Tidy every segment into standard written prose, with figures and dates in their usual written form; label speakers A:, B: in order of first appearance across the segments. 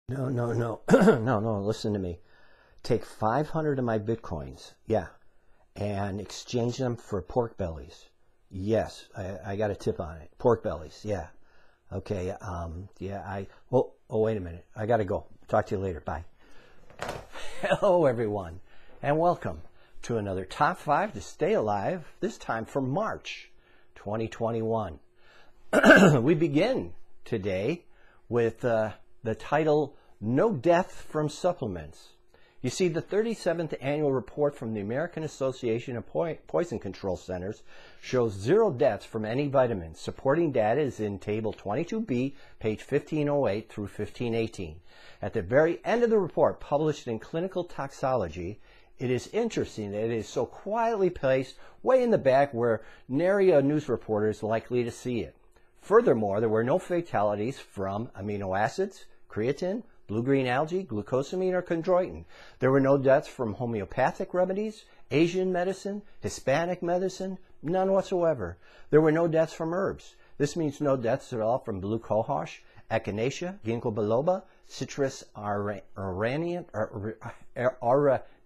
A: No, no, no. No, listen to me. Take 500 of my Bitcoins, yeah, and exchange them for pork bellies. Yes, I got a tip on it. Pork bellies, yeah. Okay, wait a minute. I got to go. Talk to you later. Bye. Hello, everyone, and welcome to another Top 5 to Stay Alive, this time for March 2021. We begin today with the title, No Death from Supplements. You see, the 37th annual report from the American Association of Poison Control Centers shows 0 deaths from any vitamins. Supporting data is in Table 22B, page 1508 through 1518. At the very end of the report, published in Clinical Toxicology, it is interesting that it is so quietly placed way in the back where nary a news reporter is likely to see it. Furthermore, there were no fatalities from amino acids, creatine, blue-green algae, glucosamine, or chondroitin. There were no deaths from homeopathic remedies, Asian medicine, Hispanic medicine, none whatsoever. There were no deaths from herbs. This means no deaths at all from blue cohosh, echinacea, ginkgo biloba, citrus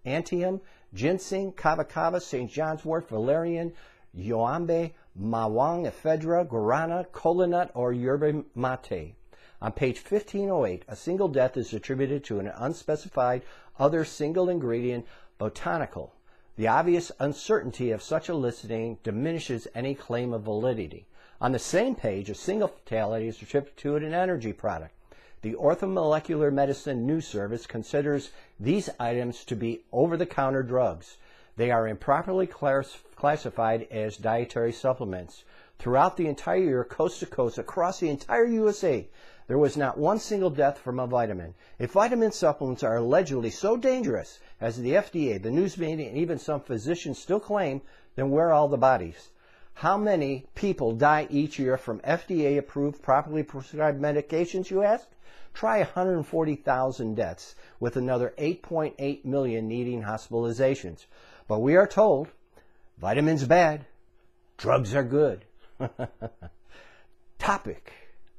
A: aurantium, ginseng, kava kava, St. John's wort, valerian, yoambe, mawang, ephedra, guarana, kola nut, or yerba mate. On page 1508, a single death is attributed to an unspecified other single ingredient botanical. The obvious uncertainty of such a listing diminishes any claim of validity. On the same page, a single fatality is attributed to an energy product. The Orthomolecular Medicine News Service considers these items to be over-the-counter drugs. They are improperly classified as dietary supplements. Throughout the entire year, coast to coast, across the entire USA, there was not one single death from a vitamin. If vitamin supplements are allegedly so dangerous, as the FDA, the news media, and even some physicians still claim, then where are all the bodies? How many people die each year from FDA-approved, properly prescribed medications, you ask? Try 140,000 deaths, with another 8.8 million needing hospitalizations. But we are told, vitamins bad, drugs are good. Topic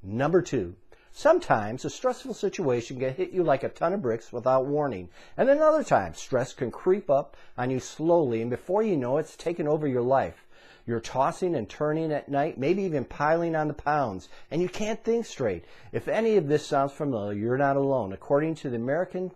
A: number 2. Sometimes a stressful situation can hit you like a ton of bricks without warning. And then other times, stress can creep up on you slowly, and before you know it, it's taken over your life. You're tossing and turning at night, maybe even piling on the pounds, and you can't think straight. If any of this sounds familiar, you're not alone. According to the American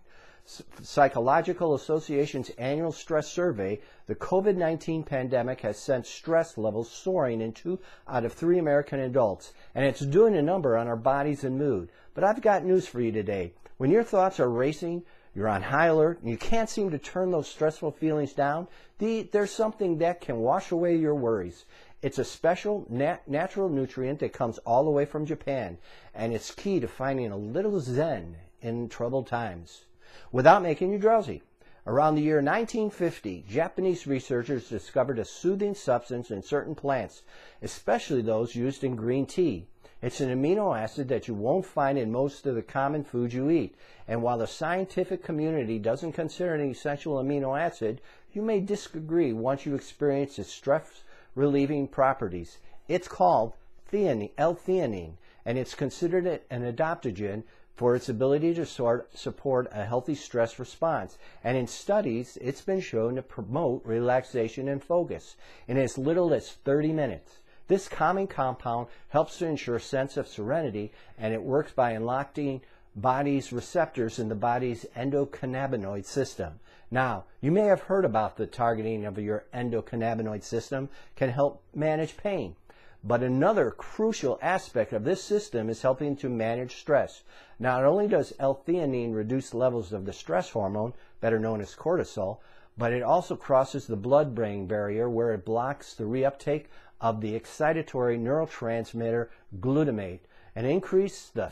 A: Psychological Association's annual stress survey, the COVID-19 pandemic has sent stress levels soaring in 2 out of 3 American adults, and it's doing a number on our bodies and mood. But I've got news for you today. When your thoughts are racing, you're on high alert, and you can't seem to turn those stressful feelings down, there's something that can wash away your worries. It's a special natural nutrient that comes all the way from Japan, and it's key to finding a little zen in troubled times without making you drowsy. Around the year 1950, Japanese researchers discovered a soothing substance in certain plants, especially those used in green tea. It's an amino acid that you won't find in most of the common foods you eat. And while the scientific community doesn't consider it an essential amino acid, you may disagree once you experience its stress-relieving properties. It's called L-theanine, and it's considered an adaptogen for its ability to support a healthy stress response. And in studies, it's been shown to promote relaxation and focus in as little as 30 minutes. This calming compound helps to ensure a sense of serenity, and it works by unlocking body's receptors in the body's endocannabinoid system. Now, you may have heard about the targeting of your endocannabinoid system can help manage pain. But another crucial aspect of this system is helping to manage stress. Not only does L-theanine reduce levels of the stress hormone, better known as cortisol, but it also crosses the blood-brain barrier where it blocks the reuptake of the excitatory neurotransmitter glutamate and increases the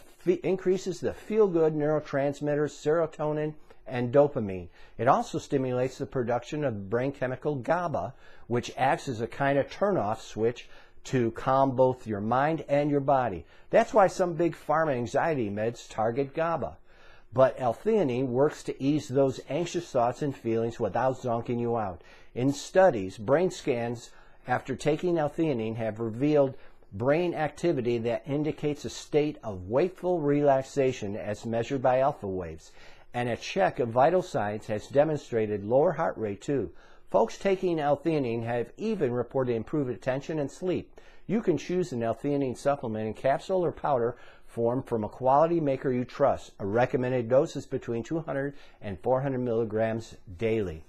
A: feel-good neurotransmitters serotonin and dopamine. It also stimulates the production of the brain chemical GABA, which acts as a kind of turn-off switch to calm both your mind and your body. That's why some big pharma anxiety meds target GABA. But L-theanine works to ease those anxious thoughts and feelings without zonking you out. In studies, brain scans after taking L-theanine have revealed brain activity that indicates a state of wakeful relaxation as measured by alpha waves. And a check of vital signs has demonstrated lower heart rate too. Folks taking L-theanine have even reported improved attention and sleep. You can choose an L-theanine supplement in capsule or powder form from a quality maker you trust. A recommended dose is between 200 and 400 milligrams daily.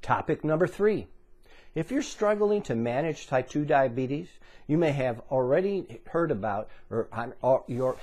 A: Topic number 3. If you're struggling to manage type 2 diabetes, you may have already heard about, you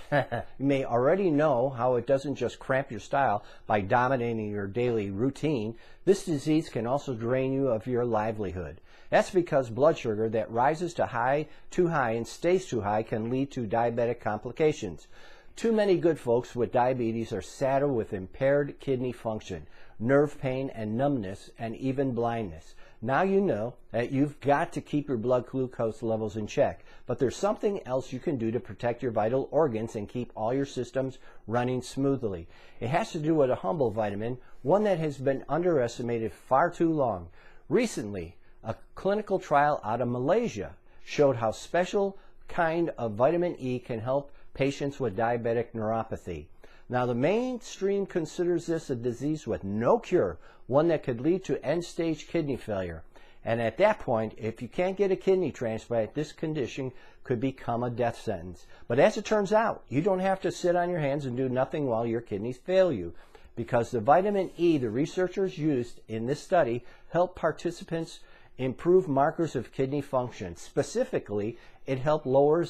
A: may already know how it doesn't just cramp your style by dominating your daily routine. This disease can also drain you of your livelihood. That's because blood sugar that rises too high and stays too high can lead to diabetic complications. Too many good folks with diabetes are saddled with impaired kidney function, nerve pain and numbness, and even blindness. Now you know that you've got to keep your blood glucose levels in check, but there's something else you can do to protect your vital organs and keep all your systems running smoothly. It has to do with a humble vitamin, one that has been underestimated far too long. Recently, a clinical trial out of Malaysia showed how special kind of vitamin E can help patients with diabetic neuropathy. Now, the mainstream considers this a disease with no cure, one that could lead to end-stage kidney failure. And at that point, if you can't get a kidney transplant, this condition could become a death sentence. But as it turns out, you don't have to sit on your hands and do nothing while your kidneys fail you, because the vitamin E the researchers used in this study helped participants improve markers of kidney function. Specifically, it helped lower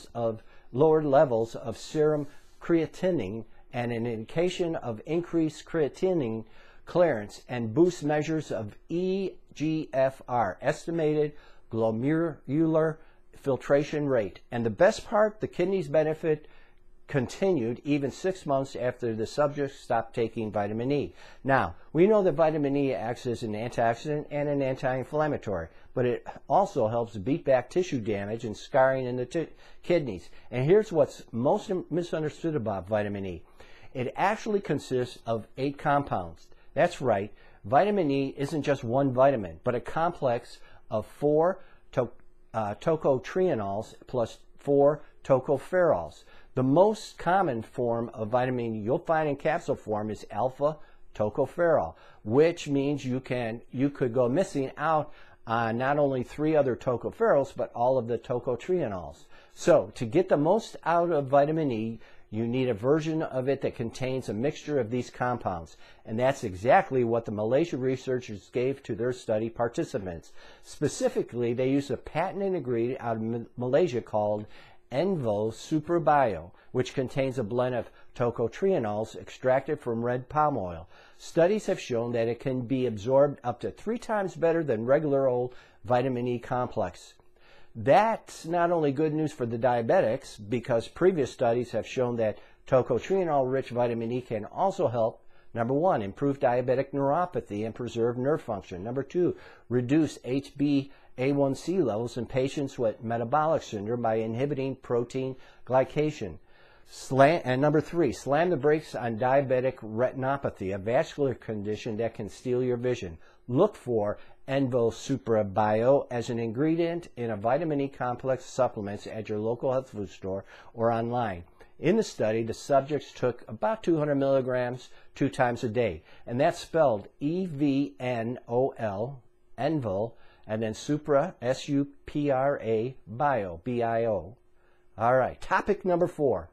A: levels of serum creatinine, and an indication of increased creatinine clearance, and boost measures of eGFR, estimated glomerular filtration rate. And the best part, the kidneys benefit continued even 6 months after the subject stopped taking vitamin E. Now, we know that vitamin E acts as an antioxidant and an anti-inflammatory, but it also helps beat back tissue damage and scarring in the kidneys. And here's what's most misunderstood about vitamin E. It actually consists of 8 compounds. That's right, vitamin E isn't just one vitamin, but a complex of 4 tocotrienols plus 4 tocopherols. The most common form of vitamin E you'll find in capsule form is alpha tocopherol, which means you could go missing out on not only 3 other tocopherols, but all of the tocotrienols. So, to get the most out of vitamin E, you need a version of it that contains a mixture of these compounds. And that's exactly what the Malaysia researchers gave to their study participants. Specifically, they used a patented ingredient out of Malaysia called Envo Super Bio, which contains a blend of tocotrienols extracted from red palm oil. Studies have shown that it can be absorbed up to 3 times better than regular old vitamin E complex. That's not only good news for the diabetics, because previous studies have shown that tocotrienol-rich vitamin E can also help, number 1, improve diabetic neuropathy and preserve nerve function. Number 2, reduce HbA1c levels in patients with metabolic syndrome by inhibiting protein glycation. And number 3, slam the brakes on diabetic retinopathy, a vascular condition that can steal your vision. Look for Envo Supra Bio as an ingredient in a vitamin E complex supplements at your local health food store or online. In the study, the subjects took about 200 milligrams 2 times a day, and that's spelled EVNOL, Envo, and then Supra, S-U-P-R-A, Bio, B-I-O. All right, topic number 4.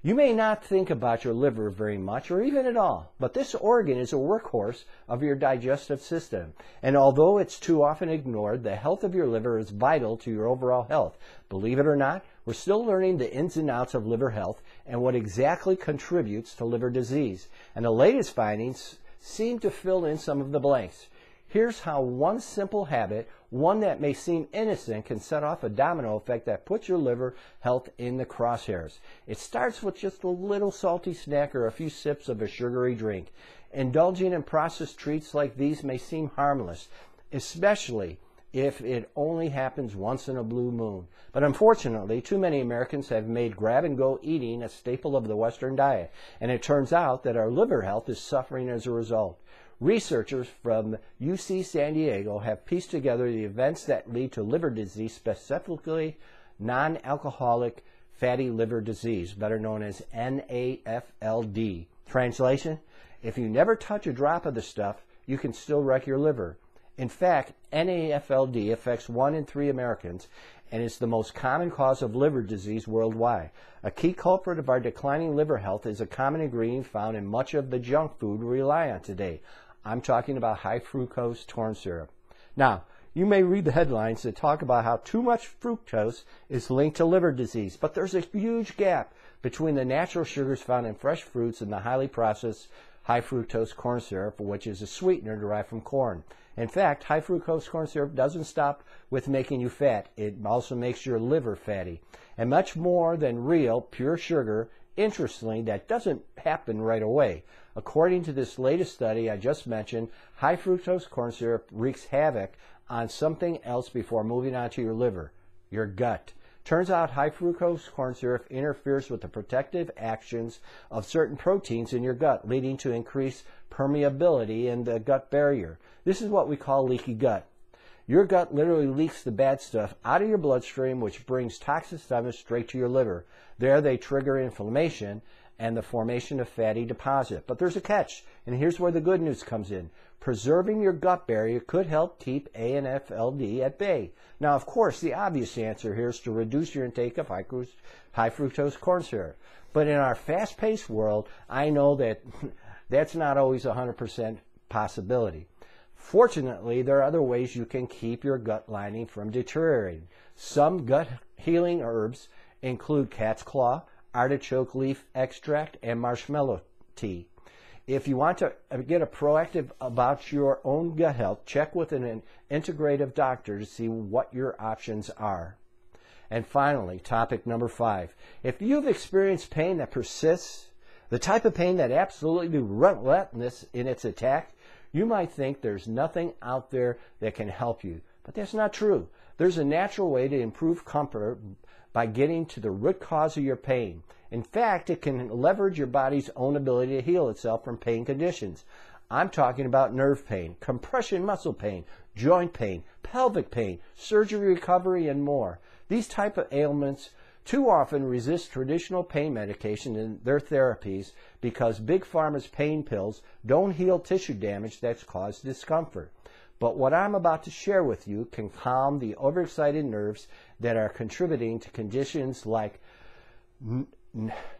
A: You may not think about your liver very much or even at all, but this organ is a workhorse of your digestive system. And although it's too often ignored, the health of your liver is vital to your overall health. Believe it or not, we're still learning the ins and outs of liver health and what exactly contributes to liver disease. And the latest findings seem to fill in some of the blanks. Here's how one simple habit, one that may seem innocent, can set off a domino effect that puts your liver health in the crosshairs. It starts with just a little salty snack or a few sips of a sugary drink. Indulging in processed treats like these may seem harmless, especially if it only happens once in a blue moon. But unfortunately, too many Americans have made grab-and-go eating a staple of the Western diet, and it turns out that our liver health is suffering as a result. Researchers from UC San Diego have pieced together the events that lead to liver disease, specifically non-alcoholic fatty liver disease, better known as NAFLD. Translation: if you never touch a drop of the stuff, you can still wreck your liver. In fact, NAFLD affects 1 in 3 Americans and is the most common cause of liver disease worldwide. A key culprit of our declining liver health is a common ingredient found in much of the junk food we rely on today. I'm talking about high fructose corn syrup. Now, you may read the headlines that talk about how too much fructose is linked to liver disease, but there's a huge gap between the natural sugars found in fresh fruits and the highly processed high fructose corn syrup, which is a sweetener derived from corn. In fact, high fructose corn syrup doesn't stop with making you fat. It also makes your liver fatty. And much more than real, pure sugar, interestingly, that doesn't happen right away. According to this latest study I just mentioned, high fructose corn syrup wreaks havoc on something else before moving on to your liver, your gut. Turns out high fructose corn syrup interferes with the protective actions of certain proteins in your gut, leading to increased permeability in the gut barrier. This is what we call leaky gut. Your gut literally leaks the bad stuff out of your bloodstream, which brings toxic stuff straight to your liver. There they trigger inflammation and the formation of fatty deposit. But there's a catch, and here's where the good news comes in. Preserving your gut barrier could help keep NAFLD at bay. Now, of course, the obvious answer here is to reduce your intake of high fructose corn syrup. But in our fast-paced world, I know that that's not always a 100% possibility. Fortunately, there are other ways you can keep your gut lining from deteriorating. Some gut healing herbs include cat's claw, artichoke leaf extract, and marshmallow tea. If you want to get proactive about your own gut health, check with an integrative doctor to see what your options are. And finally, topic number 5. If you've experienced pain that persists, the type of pain that absolutely relentless in its attack, you might think there's nothing out there that can help you. But that's not true. There's a natural way to improve comfort by getting to the root cause of your pain. In fact, it can leverage your body's own ability to heal itself from pain conditions. I'm talking about nerve pain, compression muscle pain, joint pain, pelvic pain, surgery recovery, and more. These type of ailments too often resist traditional pain medication and their therapies because Big Pharma's pain pills don't heal tissue damage that's caused discomfort. But what I'm about to share with you can calm the overexcited nerves that are contributing to conditions like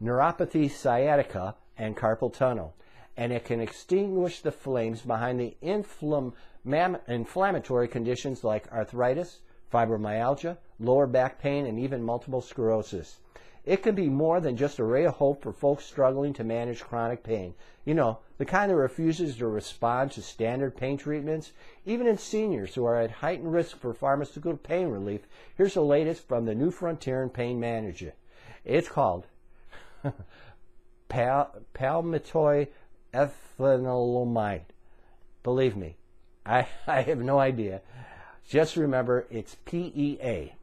A: neuropathy sciatica and carpal tunnel. And it can extinguish the flames behind the inflammatory conditions like arthritis, fibromyalgia, lower back pain, and even multiple sclerosis. It can be more than just a ray of hope for folks struggling to manage chronic pain. You know, the kind that refuses to respond to standard pain treatments, even in seniors who are at heightened risk for pharmaceutical pain relief. Here's the latest from the new frontier in pain management. It's called palmitoyl ethanolamide. Believe me, I have no idea. Just remember, it's PEA.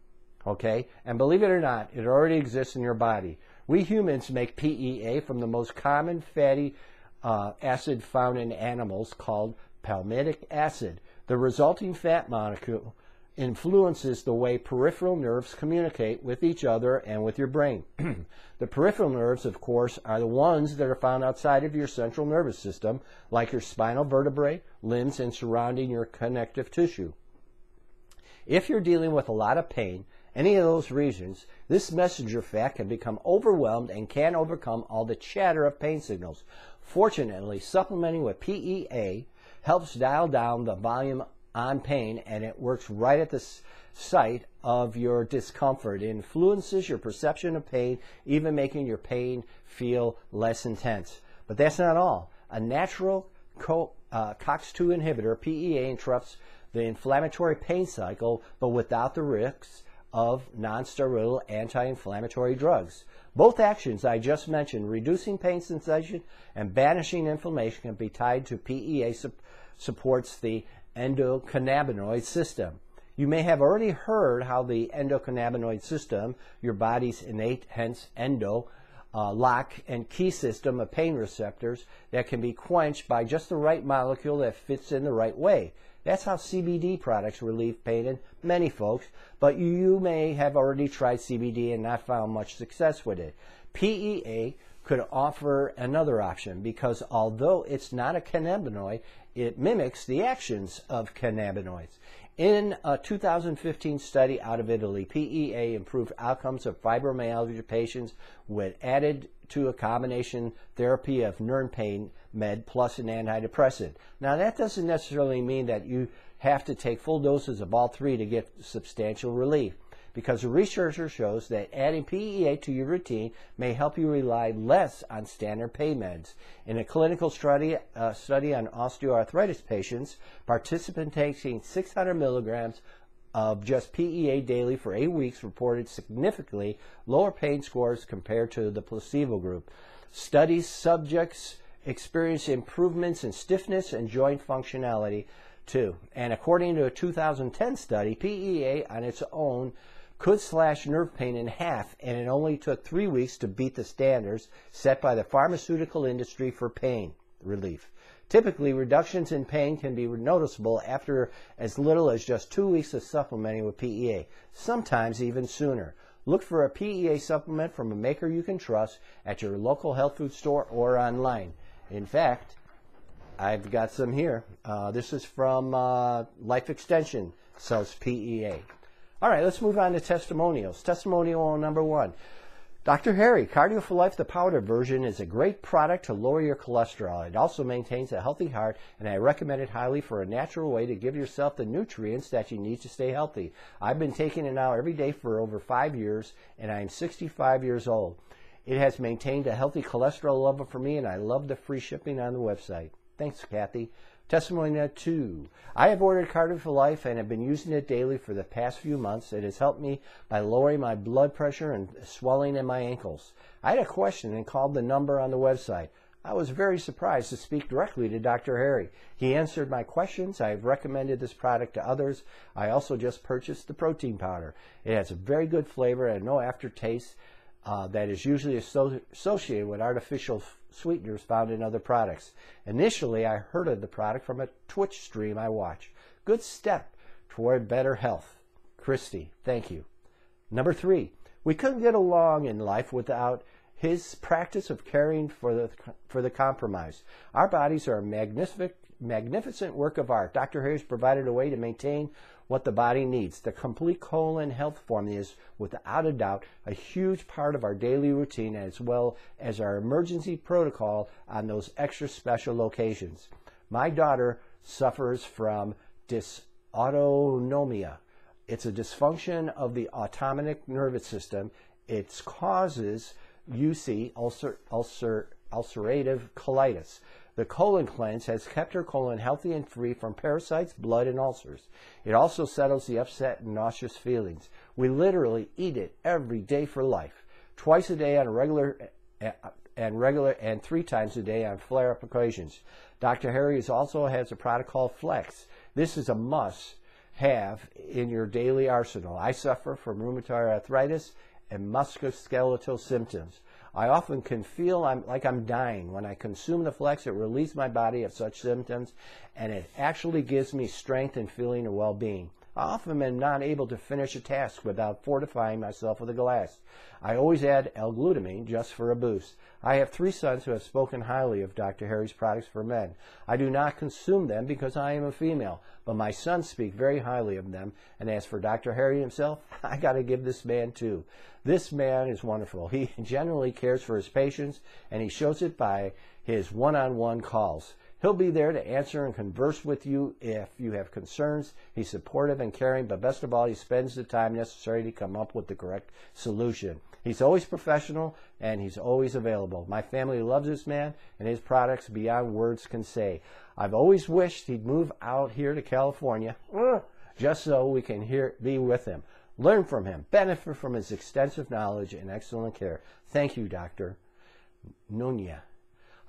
A: Okay? And believe it or not, it already exists in your body. We humans make PEA from the most common fatty acid found in animals called palmitic acid. The resulting fat molecule influences the way peripheral nerves communicate with each other and with your brain. The peripheral nerves, of course, are the ones that are found outside of your central nervous system, like your spinal vertebrae, limbs, and surrounding your connective tissue. If you're dealing with a lot of pain, any of those regions, this messenger fat can become overwhelmed and can't overcome all the chatter of pain signals. Fortunately, supplementing with PEA helps dial down the volume on pain, and it works right at the site of your discomfort. It influences your perception of pain, even making your pain feel less intense. But that's not all. A natural COX-2 inhibitor, PEA, interrupts the inflammatory pain cycle, but without the risks of non-steroidal anti-inflammatory drugs. Both actions I just mentioned, reducing pain sensation and banishing inflammation, can be tied to PEA supports the endocannabinoid system. You may have already heard how the endocannabinoid system, your body's innate, hence endo, lock and key system of pain receptors that can be quenched by just the right molecule that fits in the right way. That's how CBD products relieve pain in many folks, but you may have already tried CBD and not found much success with it. PEA could offer another option because although it's not a cannabinoid, it mimics the actions of cannabinoids. In a 2015 study out of Italy, PEA improved outcomes of fibromyalgia patients with added to a combination therapy of nerve pain med plus an antidepressant. Now that doesn't necessarily mean that you have to take full doses of all three to get substantial relief, because the researcher shows that adding PEA to your routine may help you rely less on standard pain meds. In a clinical study on osteoarthritis patients, participants taking 600 milligrams of just PEA daily for 8 weeks reported significantly lower pain scores compared to the placebo group. Study subjects experienced improvements in stiffness and joint functionality too. And according to a 2010 study, PEA on its own could slash nerve pain in half, and it only took 3 weeks to beat the standards set by the pharmaceutical industry for pain relief. Typically, reductions in pain can be noticeable after as little as just 2 weeks of supplementing with PEA, sometimes even sooner. Look for a PEA supplement from a maker you can trust at your local health food store or online. In fact, I've got some here. This is from Life Extension, sells PEA. All right, let's move on to testimonials. Testimonial number 1. Dr. Harry, CardioForLIfe, the powder version, is a great product to lower your cholesterol. It also maintains a healthy heart, and I recommend it highly for a natural way to give yourself the nutrients that you need to stay healthy. I've been taking it now every day for over 5 years, and I'm 65 years old. It has maintained a healthy cholesterol level for me, and I love the free shipping on the website. Thanks, Kathy. Testimony 2. I have ordered CardioForLIfe and have been using it daily for the past few months. It has helped me by lowering my blood pressure and swelling in my ankles. I had a question and called the number on the website. I was very surprised to speak directly to Dr. Harry. He answered my questions. I have recommended this product to others. I also just purchased the protein powder. It has a very good flavor and no aftertaste that is usually associated with artificial sweeteners found in other products. Initially, I heard of the product from a Twitch stream I watch. Good step toward better health. Christy, thank you. Number 3, we couldn't get along in life without his practice of caring for the compromised. Our bodies are a magnificent work of art. Dr. Harris provided a way to maintain what the body needs. The complete colon health formula is, without a doubt, a huge part of our daily routine, as well as our emergency protocol on those extra special occasions. My daughter suffers from dysautonomia. It's a dysfunction of the autonomic nervous system. It causes UC, ulcerative colitis. The colon cleanse has kept her colon healthy and free from parasites, blood, and ulcers. It also settles the upset and nauseous feelings. We literally eat it every day for life, twice a day on a regular and 3 times a day on flare-up occasions. Dr. Harry also has a product called Flex. This is a must-have in your daily arsenal. I suffer from rheumatoid arthritis and musculoskeletal symptoms. I often can feel like I'm dying. When I consume the Flex, it relieves my body of such symptoms, and it actually gives me strength and feeling of well-being. I often am not able to finish a task without fortifying myself with a glass. I always add L-glutamine just for a boost. I have 3 sons who have spoken highly of Dr. Harry's products for men. I do not consume them because I am a female, but my sons speak very highly of them. And as for Dr. Harry himself, I got to give this man too. This man is wonderful. He genuinely cares for his patients, and he shows it by his one-on-one calls. He'll be there to answer and converse with you if you have concerns. He's supportive and caring, but best of all, he spends the time necessary to come up with the correct solution. He's always professional, and he's always available. My family loves this man and his products beyond words can say. I've always wished he'd move out here to California just so we can be with him, learn from him, benefit from his extensive knowledge and excellent care. Thank you, Dr. Nunya.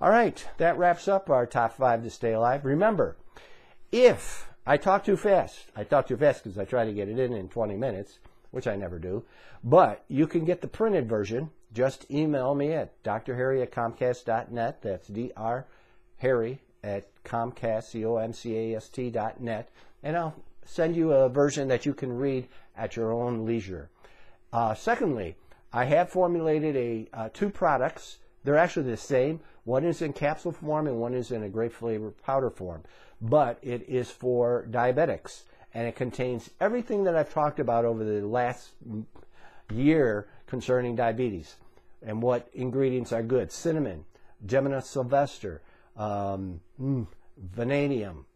A: All right, that wraps up our top 5 to stay alive. Remember, if I talk too fast because I try to get it in 20 minutes, which I never do, but you can get the printed version just email me at drharry@comcast.net. That's drharry@comcast.net, and I'll send you a version that you can read at your own leisure. Secondly, I have formulated two products. They're actually the same. One is in capsule form and one is in a grape flavored powder form. But it is for diabetics, and it contains everything that I've talked about over the last year concerning diabetes and what ingredients are good. Cinnamon, Gemina sylvester, vanadium,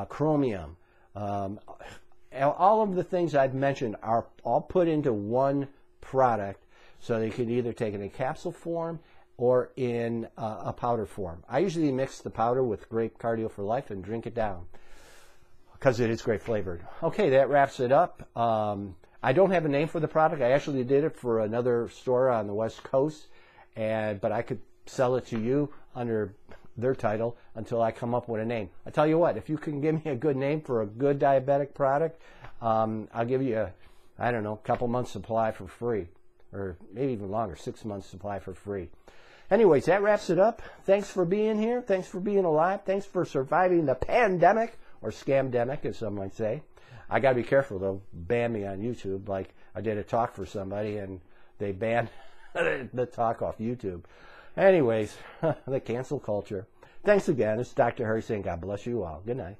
A: chromium. All of the things I've mentioned are all put into one product, so that you can either take it in capsule form or in a powder form. I usually mix the powder with grape CardioForLIfe and drink it down because it is grape flavored. Okay, that wraps it up. I don't have a name for the product. I actually did it for another store on the West Coast, but I could sell it to you under their title until I come up with a name. I tell you what, if you can give me a good name for a good diabetic product, I'll give you a couple months supply for free, or maybe even longer, 6 months supply for free. Anyways, that wraps it up. Thanks for being here. Thanks for being alive. Thanks for surviving the pandemic, or scamdemic, as some might say. I got to be careful, though. Ban me on YouTube. Like, I did a talk for somebody, and they banned the talk off YouTube. Anyways, the cancel culture. Thanks again. It's Dr. Harry saying God bless you all. Good night.